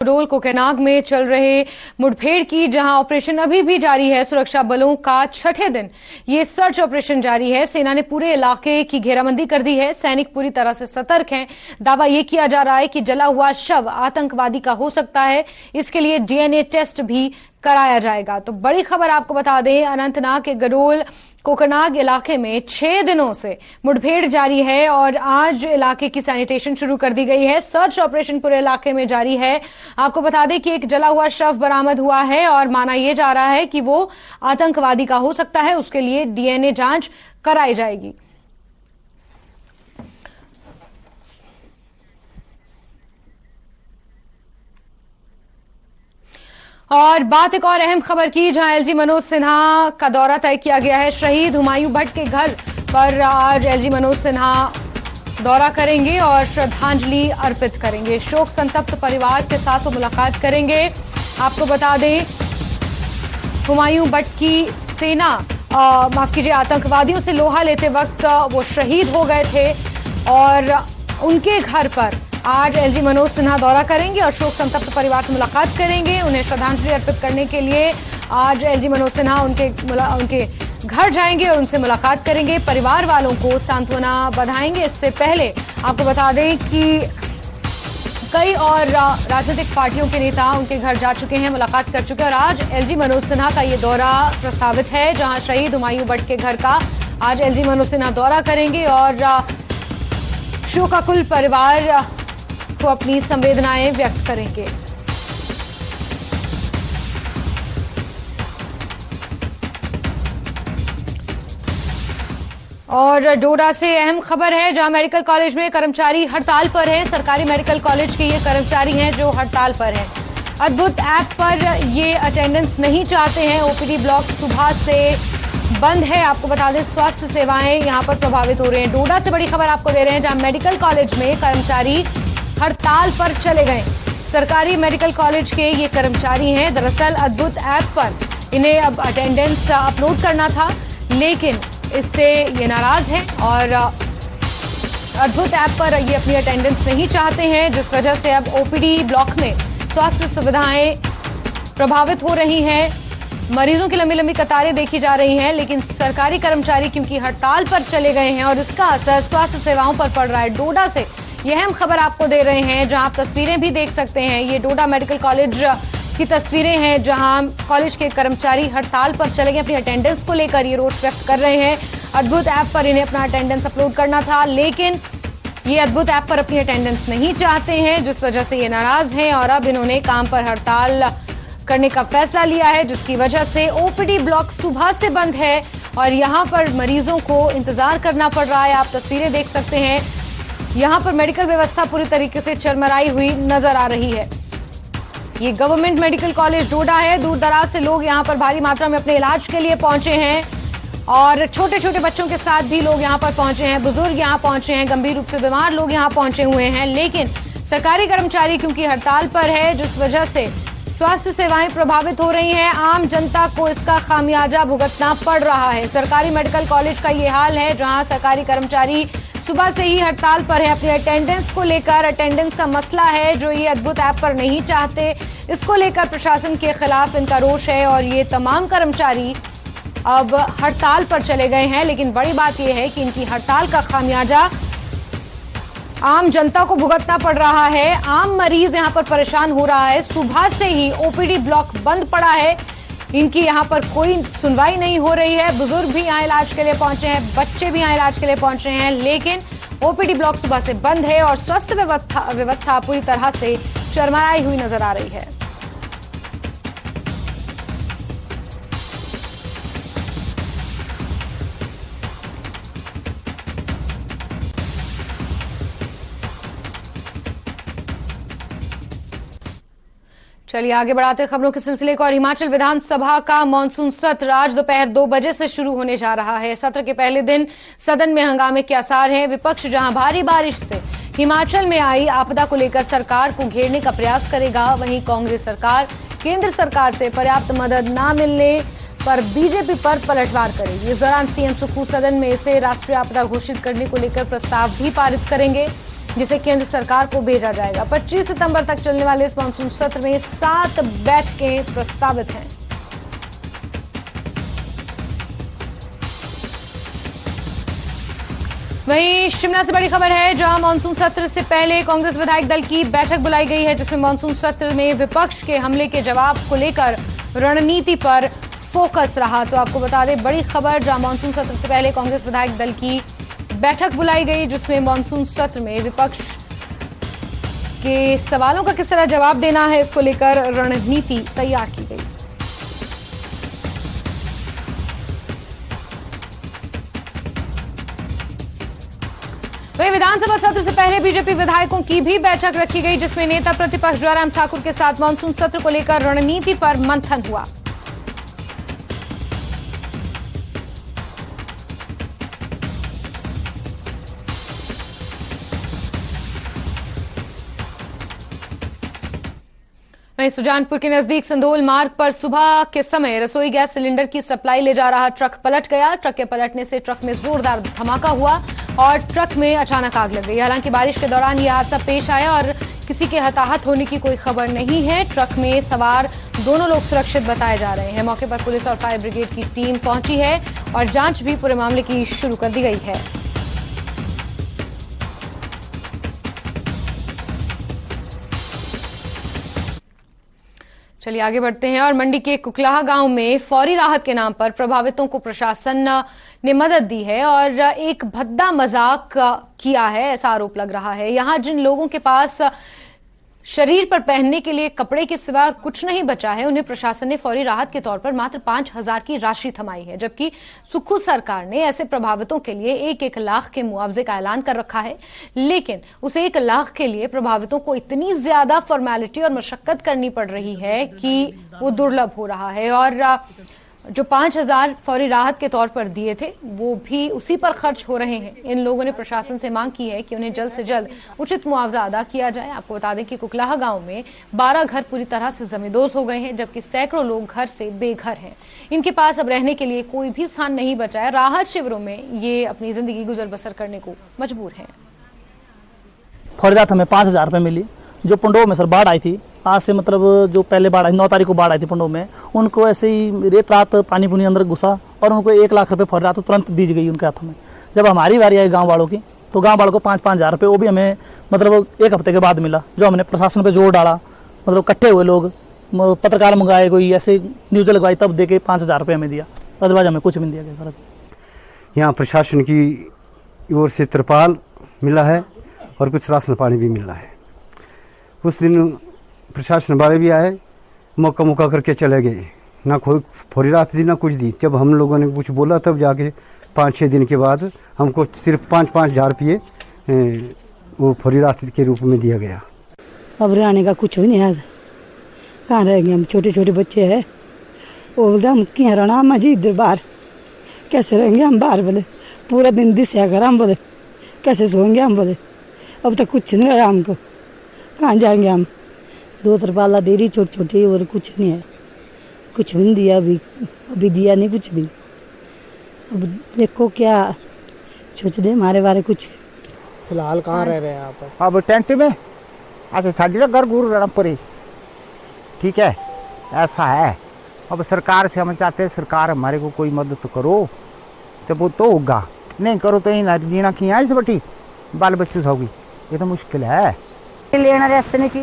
डोल कोकेनाग में चल रहे मुठभेड़ की जहां ऑपरेशन अभी भी जारी है। सुरक्षा बलों का छठे दिन ये सर्च ऑपरेशन जारी है। सेना ने पूरे इलाके की घेराबंदी कर दी है। सैनिक पूरी तरह से सतर्क हैं। दावा यह किया जा रहा है कि जला हुआ शव आतंकवादी का हो सकता है। इसके लिए डीएनए टेस्ट भी कराया जाएगा। तो बड़ी खबर आपको बता दें, अनंतनाग के गडोल कोकनाग इलाके में 6 दिनों से मुठभेड़ जारी है और आज इलाके की सैनिटेशन शुरू कर दी गई है। सर्च ऑपरेशन पूरे इलाके में जारी है। आपको बता दें कि एक जला हुआ शव बरामद हुआ है और माना यह जा रहा है कि वो आतंकवादी का हो सकता है। उसके लिए डीएनए जांच कराई जाएगी। और बात एक और अहम खबर की, जहां एलजी मनोज सिन्हा का दौरा तय किया गया है। शहीद हुमायूं भट्ट के घर पर आज एलजी मनोज सिन्हा दौरा करेंगे और श्रद्धांजलि अर्पित करेंगे। शोक संतप्त परिवार के साथ वो मुलाकात करेंगे। आपको बता दें, हुमायूं भट्ट की सेना माफ कीजिए आतंकवादियों से लोहा लेते वक्त वो शहीद हो गए थे और उनके घर पर आज एलजी मनोज सिन्हा दौरा करेंगे और शोक संतप्त परिवार से मुलाकात करेंगे। उन्हें श्रद्धांजलि अर्पित करने के लिए आज एलजी मनोज सिन्हा उनके घर जाएंगे और उनसे मुलाकात करेंगे। परिवार वालों को सांत्वना बधाएंगे। इससे पहले आपको बता दें कि कई और राजनीतिक पार्टियों के नेता उनके घर जा चुके हैं, मुलाकात कर चुके हैं और आज एलजी मनोज सिन्हा का ये दौरा प्रस्तावित है, जहां शहीद हुमायूं भट्ट के घर का आज एलजी मनोज सिन्हा दौरा करेंगे और शोकाकुल परिवार को अपनी संवेदनाएं व्यक्त करेंगे। और डोडा से अहम खबर है, जहां मेडिकल कॉलेज में कर्मचारी हड़ताल पर हैं। सरकारी मेडिकल कॉलेज के ये कर्मचारी हैं जो हड़ताल पर हैं। अद्भुत ऐप पर ये अटेंडेंस नहीं चाहते हैं। ओपीडी ब्लॉक सुबह से बंद है। आपको बता दें, स्वास्थ्य सेवाएं यहां पर प्रभावित हो रही हैं। डोडा से बड़ी खबर आपको दे रहे हैं, जहां मेडिकल कॉलेज में कर्मचारी हड़ताल पर चले गए। सरकारी मेडिकल कॉलेज के ये कर्मचारी हैं। दरअसल अद्भुत ऐप पर इन्हें अब अटेंडेंस अपलोड करना था, लेकिन इससे ये नाराज हैं और अद्भुत ऐप पर ये अपनी अटेंडेंस नहीं चाहते हैं, जिस वजह से अब ओपीडी ब्लॉक में स्वास्थ्य सुविधाएं प्रभावित हो रही हैं। मरीजों की लंबी लंबी कतारें देखी जा रही हैं, लेकिन सरकारी कर्मचारी क्योंकि हड़ताल पर चले गए हैं और इसका असर स्वास्थ्य सेवाओं पर पड़ रहा है। डोडा से यह अहम खबर आपको दे रहे हैं, जहां आप तस्वीरें भी देख सकते हैं। ये डोडा मेडिकल कॉलेज की तस्वीरें हैं, जहां कॉलेज के कर्मचारी हड़ताल पर चले गए। अपनी अटेंडेंस को लेकर ये रोष व्यक्त कर रहे हैं। अद्भुत ऐप पर इन्हें अपना अटेंडेंस अपलोड करना था, लेकिन ये अद्भुत ऐप पर अपनी अटेंडेंस नहीं चाहते हैं, जिस वजह से ये नाराज हैं और अब इन्होंने काम पर हड़ताल करने का फैसला लिया है, जिसकी वजह से ओपीडी ब्लॉक सुबह से बंद है और यहाँ पर मरीजों को इंतजार करना पड़ रहा है। आप तस्वीरें देख सकते हैं, यहाँ पर मेडिकल व्यवस्था पूरी तरीके से चरमराई हुई नजर आ रही है। ये गवर्नमेंट मेडिकल कॉलेज डोडा है। दूर दराज से लोग यहाँ पर भारी मात्रा में अपने इलाज के लिए पहुंचे हैं और छोटे छोटे बच्चों के साथ भी लोग यहाँ पर पहुंचे हैं। बुजुर्ग यहाँ पहुंचे हैं, गंभीर रूप से बीमार लोग यहाँ पहुंचे हुए हैं, लेकिन सरकारी कर्मचारी क्योंकि हड़ताल पर है, जिस वजह से स्वास्थ्य सेवाएं प्रभावित हो रही हैं। आम जनता को इसका खामियाजा भुगतना पड़ रहा है। सरकारी मेडिकल कॉलेज का ये हाल है, जहां सरकारी कर्मचारी सुबह से ही हड़ताल पर है। अपनी अटेंडेंस को लेकर, अटेंडेंस का मसला है जो ये अद्भुत ऐप पर नहीं चाहते, इसको लेकर प्रशासन के खिलाफ इनका रोष है और ये तमाम कर्मचारी अब हड़ताल पर चले गए हैं। लेकिन बड़ी बात यह है कि इनकी हड़ताल का खामियाजा आम जनता को भुगतना पड़ रहा है। आम मरीज यहाँ पर परेशान हो रहा है। सुबह से ही ओपीडी ब्लॉक बंद पड़ा है, इनकी यहाँ पर कोई सुनवाई नहीं हो रही है। बुजुर्ग भी यहाँ इलाज के लिए पहुंचे हैं, बच्चे भी यहाँ इलाज के लिए पहुंचे हैं, लेकिन ओपीडी ब्लॉक सुबह से बंद है और स्वास्थ्य व्यवस्था पूरी तरह से चरमराई हुई नजर आ रही है। चलिए आगे बढ़ाते खबरों के सिलसिले को। और हिमाचल विधानसभा का मानसून सत्र आज दोपहर 2 बजे से शुरू होने जा रहा है। सत्र के पहले दिन सदन में हंगामे के आसार हैं। विपक्ष जहां भारी बारिश से हिमाचल में आई आपदा को लेकर सरकार को घेरने का प्रयास करेगा, वहीं कांग्रेस सरकार केंद्र सरकार से पर्याप्त मदद न मिलने पर बीजेपी पर पलटवार करेगी। इस दौरान सीएम सुक्खू सदन में इसे राष्ट्रीय आपदा घोषित करने को लेकर प्रस्ताव भी पारित करेंगे। जिसे केंद्र सरकार को भेजा जाएगा। 25 सितंबर तक चलने वाले इस मानसून सत्र में 7 बैठकें प्रस्तावित हैं। वहीं शिमला से बड़ी खबर है, जहां मानसून सत्र से पहले कांग्रेस विधायक दल की बैठक बुलाई गई है, जिसमें मानसून सत्र में विपक्ष के हमले के जवाब को लेकर रणनीति पर फोकस रहा। तो आपको बता दें बड़ी खबर, जहां मानसून सत्र से पहले कांग्रेस विधायक दल की बैठक बुलाई गई, जिसमें मानसून सत्र में विपक्ष के सवालों का किस तरह जवाब देना है, इसको लेकर रणनीति तैयार की गई। वहीं विधानसभा सत्र से पहले बीजेपी विधायकों की भी बैठक रखी गई, जिसमें नेता प्रतिपक्ष जयराम ठाकुर के साथ मानसून सत्र को लेकर रणनीति पर मंथन हुआ। वहीं सुजानपुर के नजदीक संदोल मार्ग पर सुबह के समय रसोई गैस सिलेंडर की सप्लाई ले जा रहा ट्रक पलट गया। ट्रक के पलटने से ट्रक में जोरदार धमाका हुआ और ट्रक में अचानक आग लग गई। हालांकि बारिश के दौरान यह हादसा पेश आया और किसी के हताहत होने की कोई खबर नहीं है। ट्रक में सवार दोनों लोग सुरक्षित बताए जा रहे हैं। मौके पर पुलिस और फायर ब्रिगेड की टीम पहुंची है और जांच भी पूरे मामले की शुरू कर दी गई है। चलिए आगे बढ़ते हैं और मंडी के कुकलाहा गांव में फौरी राहत के नाम पर प्रभावितों को प्रशासन ने मदद दी है और एक भद्दा मजाक किया है, ऐसा आरोप लग रहा है। यहां जिन लोगों के पास शरीर पर पहनने के लिए कपड़े के सिवा कुछ नहीं बचा है, उन्हें प्रशासन ने फौरी राहत के तौर पर मात्र 5,000 की राशि थमाई है, जबकि सुक्खू सरकार ने ऐसे प्रभावितों के लिए 1-1 लाख के मुआवजे का ऐलान कर रखा है। लेकिन उस 1 लाख के लिए प्रभावितों को इतनी ज्यादा फॉर्मेलिटी और मशक्कत करनी पड़ रही है कि वो दुर्लभ हो रहा है और जो 5,000 फौरी राहत के तौर पर दिए थे वो भी उसी पर खर्च हो रहे हैं। इन लोगों ने प्रशासन से मांग की है कि उन्हें जल्द से जल्द उचित मुआवजा अदा किया जाए। आपको बता दें कि कुकलाहा गांव में 12 घर पूरी तरह से जमींदोज हो गए हैं, जबकि सैकड़ों लोग घर से बेघर हैं। इनके पास अब रहने के लिए कोई भी स्थान नहीं बचा है। राहत शिविरों में ये अपनी जिंदगी गुजर बसर करने को मजबूर हैं। फौरी राहत हमें 5,000 रुपये मिली। जो पंडोह में सर बाढ़ आई थी, आज से मतलब जो पहले बाढ़ आई 9 तारीख को बाढ़ आई थी पंडोह में, उनको ऐसे ही रेत रात पानी पुनी अंदर घुसा और उनको 1 लाख रुपए फौरी राहत तुरंत दी गई उनके हाथों में। जब हमारी बारी आई गांव वालों की, तो गांव वालों को 5-5 हज़ार रुपये वो भी हमें मतलब 1 हफ्ते के बाद मिला, जो हमने प्रशासन पे जोर डाला। मतलब इकट्ठे हुए लोग, पत्रकार मंगाए, कोई ऐसे न्यूज़ लगवाई, तब दे के 5,000 रुपये हमें दिया। अदरवाइज हमें कुछ भी नहीं दिया गया सर। यहाँ प्रशासन की ओर से तिरपाल मिला है और कुछ राशन पानी भी मिल रहा है। उस दिन प्रशासन वाले भी आए, मौका करके चले गए, ना कोई फौरी राहत दी ना कुछ दी। जब हम लोगों ने कुछ बोला तब जाके 5-6 दिन के बाद हमको सिर्फ 5-5 हज़ार रुपये वो फौरी राहत के रूप में दिया गया। अब रहने का कुछ भी नहीं है, कहाँ रहेंगे हम? छोटे छोटे बच्चे हैं, वो बोलते हम क्या रहना मजी इधर बाहर, कैसे रहेंगे हम बाहर? बोले पूरा दिन दिशा कर, हम बोले कैसे सोएंगे? हम बोले अब तक कुछ नहीं रहा हमको, कहाँ जाएंगे हम? 2 तरपाला दे रही छोटी छोटी, और कुछ नहीं है, कुछ भी नहीं दिया अभी दिया नहीं कुछ भी। अब देखो क्या सोच दे हमारे बारे कुछ। फिलहाल कहाँ रह रहे हैं आप? अब टेंट में। अच्छा, साड़ी का घर घूर रहा परी, ठीक है, ऐसा है। अब सरकार से हम चाहते हैं सरकार हमारे को कोई मदद करो, तो वो तो होगा, नहीं करो तो ही जीना की है इस बटी, बाल बच्चों से होगी, ये तो मुश्किल है। लेना रेशन की